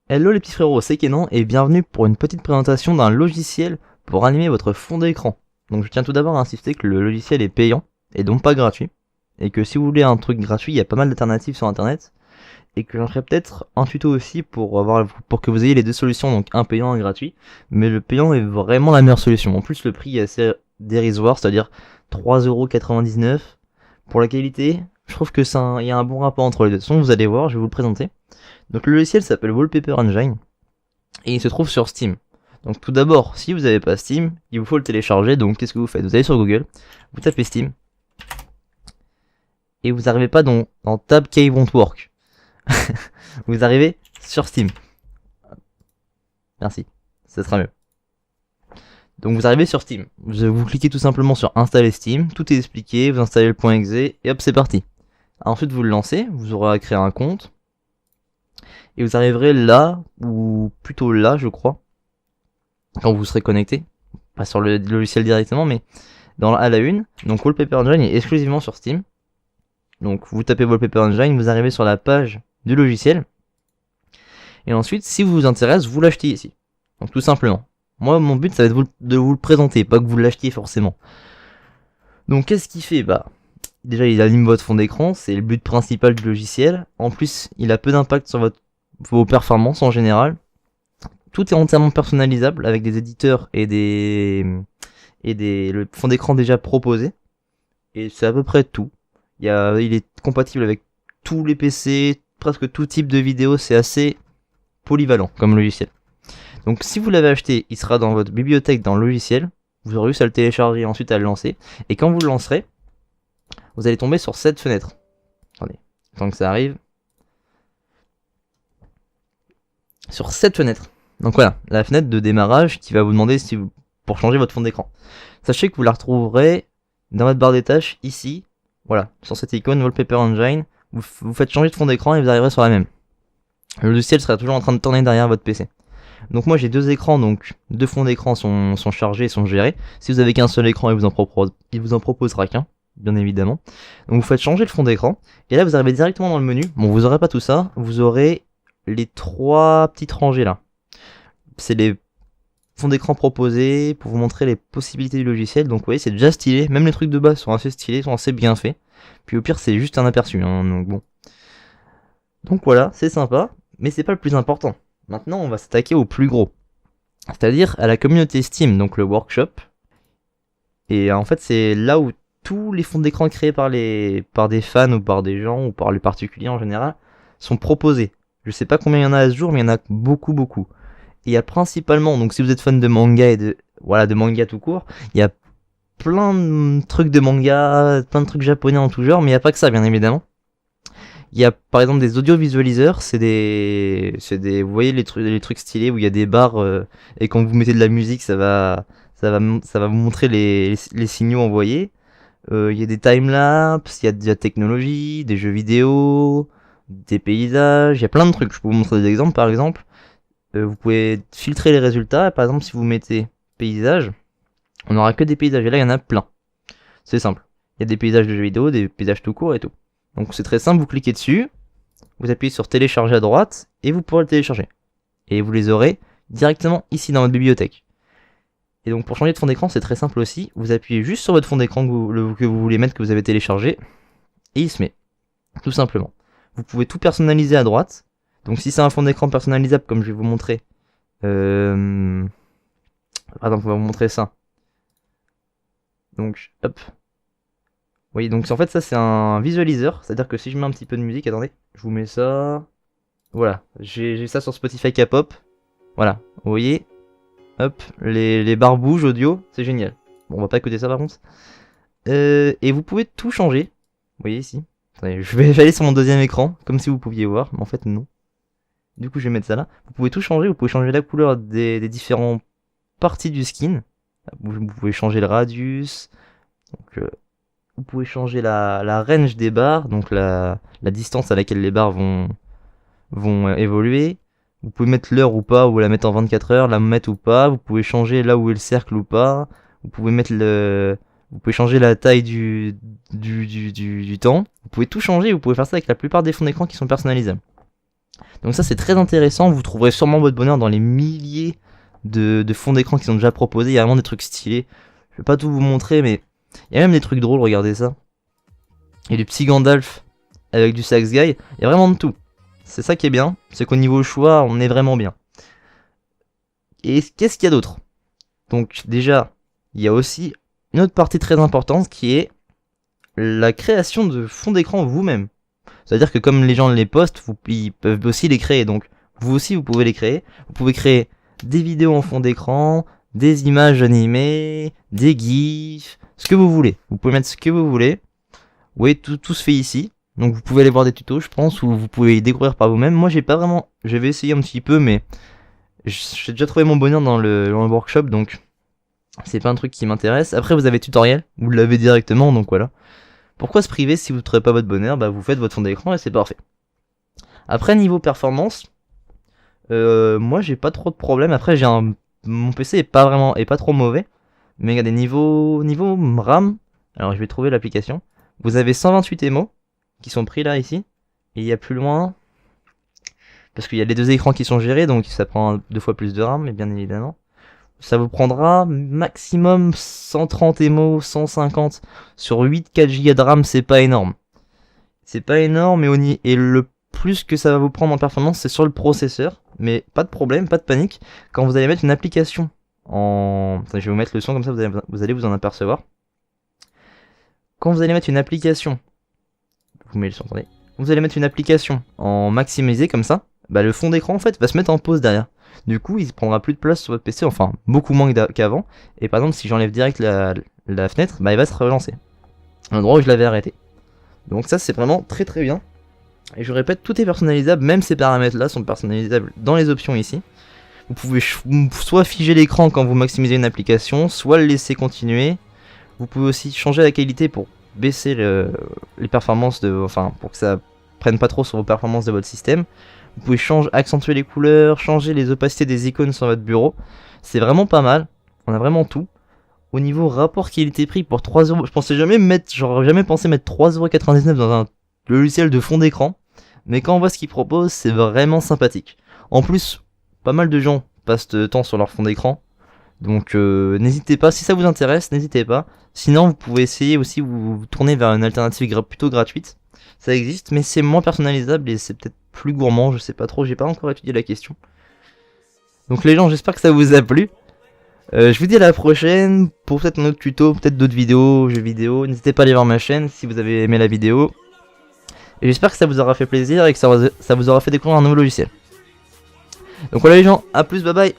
Hello les petits frérots, c'est Kenan et bienvenue pour une petite présentation d'un logiciel pour animer votre fond d'écran. Donc je tiens tout d'abord à insister que le logiciel est payant et donc pas gratuit. Et que si vous voulez un truc gratuit, il y a pas mal d'alternatives sur internet. Et que j'en ferai peut-être un tuto aussi pour que vous ayez les deux solutions, donc un payant et un gratuit. Mais le payant est vraiment la meilleure solution. En plus le prix est assez dérisoire, c'est-à-dire 3,99€. Pour la qualité, je trouve que il y a un bon rapport entre les deux. De toute façon, vous allez voir, je vais vous le présenter. Donc le logiciel s'appelle Wallpaper Engine et il se trouve sur Steam. Donc tout d'abord, si vous n'avez pas Steam, il vous faut le télécharger. Donc qu'est-ce que vous faites? Vous allez sur Google, vous tapez Steam et vous n'arrivez pas dans Tab Key Won't Work. Vous arrivez sur Steam. Merci, ça sera mieux. Donc vous arrivez sur Steam, vous cliquez tout simplement sur installer Steam, tout est expliqué, vous installez le .exe et hop c'est parti. Ensuite vous le lancez, vous aurez à créer un compte. Et vous arriverez là, ou plutôt là je crois, quand vous serez connecté, pas sur le logiciel directement, mais à la une. Donc Wallpaper Engine est exclusivement sur Steam. Donc vous tapez Wallpaper Engine, vous arrivez sur la page du logiciel. Et ensuite, si vous vous intéresse, vous l'achetez ici. Donc tout simplement. Moi, mon but, ça va être de vous le présenter, pas que vous l'achetiez forcément. Donc qu'est-ce qu'il fait? Bah, déjà il anime votre fond d'écran, c'est le but principal du logiciel. En plus, il a peu d'impact sur vos performances en général. Tout est entièrement personnalisable avec des éditeurs et le fond d'écran déjà proposé. Et c'est à peu près tout. Il est compatible avec tous les PC, presque tout type de vidéo, c'est assez polyvalent comme logiciel. Donc si vous l'avez acheté, il sera dans votre bibliothèque dans le logiciel. Vous aurez juste à le télécharger et ensuite à le lancer. Et quand vous le lancerez, vous allez tomber sur cette fenêtre. Attendez, tant que ça arrive. Sur cette fenêtre. Donc voilà, la fenêtre de démarrage qui va vous demander pour changer votre fond d'écran. Sachez que vous la retrouverez dans votre barre des tâches ici. Voilà, sur cette icône Wallpaper Engine. Vous faites changer de fond d'écran et vous arriverez sur la même. Le logiciel sera toujours en train de tourner derrière votre PC. Donc moi j'ai deux écrans, donc deux fonds d'écran sont chargés et sont gérés. Si vous avez qu'un seul écran, il vous en proposera qu'un, bien évidemment. Donc vous faites changer le fond d'écran, et là vous arrivez directement dans le menu. Bon, vous aurez pas tout ça, vous aurez les trois petites rangées là. C'est les fonds d'écran proposés pour vous montrer les possibilités du logiciel. Donc vous voyez, c'est déjà stylé, même les trucs de base sont assez stylés, sont assez bien faits. Puis au pire c'est juste un aperçu, hein, donc bon. Donc voilà, c'est sympa, mais c'est pas le plus important. Maintenant, on va s'attaquer au plus gros, c'est-à-dire à la communauté Steam, donc le workshop. Et en fait, c'est là où tous les fonds d'écran créés par des fans ou par des gens ou par les particuliers en général sont proposés. Je sais pas combien il y en a à ce jour, mais il y en a beaucoup, beaucoup. Et il y a principalement, donc si vous êtes fan de manga et de manga tout court, il y a plein de trucs de manga, plein de trucs japonais en tout genre, mais il n'y a pas que ça, bien évidemment. Il y a par exemple des audiovisualiseurs, vous voyez les trucs stylés où il y a des barres et quand vous mettez de la musique, ça va vous montrer les signaux envoyés. Il y a des timelapses, il y a de la technologie, des jeux vidéo, des paysages, il y a plein de trucs. Je peux vous montrer des exemples. Par exemple, vous pouvez filtrer les résultats. Par exemple, si vous mettez paysage, on n'aura que des paysages. Et là, il y en a plein. C'est simple. Il y a des paysages de jeux vidéo, des paysages tout court et tout. Donc c'est très simple, vous cliquez dessus, vous appuyez sur télécharger à droite, et vous pourrez le télécharger. Et vous les aurez directement ici dans votre bibliothèque. Et donc pour changer de fond d'écran, c'est très simple aussi, vous appuyez juste sur votre fond d'écran que vous voulez mettre, que vous avez téléchargé, et il se met. Tout simplement. Vous pouvez tout personnaliser à droite. Donc si c'est un fond d'écran personnalisable, comme je vais vous montrer, par exemple on va vous montrer ça. Donc hop. Oui, donc en fait ça c'est un visualiseur, c'est-à-dire que si je mets un petit peu de musique, attendez, je vous mets ça, voilà, j'ai ça sur Spotify K-pop, voilà, vous voyez, hop, les barres bougent audio, c'est génial. Bon, on va pas écouter ça par contre. Et vous pouvez tout changer, vous voyez ici, attendez, je vais aller sur mon deuxième écran, comme si vous pouviez voir, mais en fait non. Du coup je vais mettre ça là, vous pouvez tout changer, vous pouvez changer la couleur des différentes parties du skin, vous pouvez changer le radius, donc... vous pouvez changer la range des barres, donc la distance à laquelle les barres vont évoluer. Vous pouvez mettre l'heure ou pas, ou la mettre en 24 heures, la mettre ou pas. Vous pouvez changer là où est le cercle ou pas. Vous pouvez changer la taille du temps. Vous pouvez tout changer, vous pouvez faire ça avec la plupart des fonds d'écran qui sont personnalisables. Donc ça c'est très intéressant, vous trouverez sûrement votre bonheur dans les milliers de fonds d'écran qui sont déjà proposés, il y a vraiment des trucs stylés. Je vais pas tout vous montrer mais il y a même des trucs drôles, regardez ça. Il y a du petit Gandalf avec du Sax Guy, il y a vraiment de tout. C'est ça qui est bien, c'est qu'au niveau choix on est vraiment bien. Et qu'est-ce qu'il y a d'autre? Donc déjà, il y a aussi une autre partie très importante qui est la création de fonds d'écran vous-même. C'est-à-dire que comme les gens les postent, ils peuvent aussi les créer. Donc vous aussi vous pouvez les créer. Vous pouvez créer des vidéos en fond d'écran, des images animées, des gifs, ce que vous voulez. Vous pouvez mettre ce que vous voulez. Vous voyez, tout se fait ici. Donc vous pouvez aller voir des tutos, je pense, ou vous pouvez y découvrir par vous-même. Moi j'ai pas vraiment... Je vais essayer un petit peu, mais j'ai déjà trouvé mon bonheur dans le workshop, donc c'est pas un truc qui m'intéresse. Après vous avez tutoriel, vous l'avez directement, donc voilà. Pourquoi se priver si vous ne trouvez pas votre bonheur? Bah vous faites votre fond d'écran et c'est parfait. Après niveau performance, moi j'ai pas trop de problèmes. Après mon PC est pas trop mauvais. Mais regardez, niveau RAM, alors je vais trouver l'application. Vous avez 128 émos qui sont pris là ici. Et il y a plus loin, parce qu'il y a les deux écrans qui sont gérés, donc ça prend 2 fois plus de RAM, mais bien évidemment. Ça vous prendra maximum 130 émos, 150 sur 4 Go de RAM, c'est pas énorme. C'est pas énorme et le plus que ça va vous prendre en performance, c'est sur le processeur. Mais pas de problème, pas de panique. Quand vous allez mettre une application en... Attends, je vais vous mettre le son comme ça, vous allez vous en apercevoir. Quand vous allez mettre une application... Vous mettez le son, attendez. Vous allez mettre une application en maximisé comme ça, bah le fond d'écran en fait va se mettre en pause derrière. Du coup, il prendra plus de place sur votre PC, enfin beaucoup moins qu'avant. Et par exemple, si j'enlève direct la fenêtre, bah il va se relancer. À l'endroit où je l'avais arrêté. Donc ça, c'est vraiment très très bien. Et je répète, tout est personnalisable, même ces paramètres-là sont personnalisables dans les options ici. Vous pouvez soit figer l'écran quand vous maximisez une application, soit le laisser continuer. Vous pouvez aussi changer la qualité pour baisser les performances pour que ça prenne pas trop sur vos performances de votre système. Vous pouvez accentuer les couleurs, changer les opacités des icônes sur votre bureau. C'est vraiment pas mal. On a vraiment tout. Au niveau rapport qualité-prix pour 3€, je pensais j'aurais jamais pensé mettre 3,99€ dans un logiciel de fond d'écran. Mais quand on voit ce qu'il propose, c'est vraiment sympathique. En plus, pas mal de gens passent de temps sur leur fond d'écran. Donc n'hésitez pas, si ça vous intéresse, n'hésitez pas. Sinon, vous pouvez essayer aussi vous tourner vers une alternative plutôt gratuite. Ça existe, mais c'est moins personnalisable et c'est peut-être plus gourmand, je sais pas trop, j'ai pas encore étudié la question. Donc les gens, j'espère que ça vous a plu. Je vous dis à la prochaine pour peut-être un autre tuto, peut-être d'autres vidéos, jeux vidéo. N'hésitez pas à aller voir ma chaîne si vous avez aimé la vidéo. Et j'espère que ça vous aura fait plaisir et que ça vous aura fait découvrir un nouveau logiciel. Donc voilà les gens, à plus, bye bye.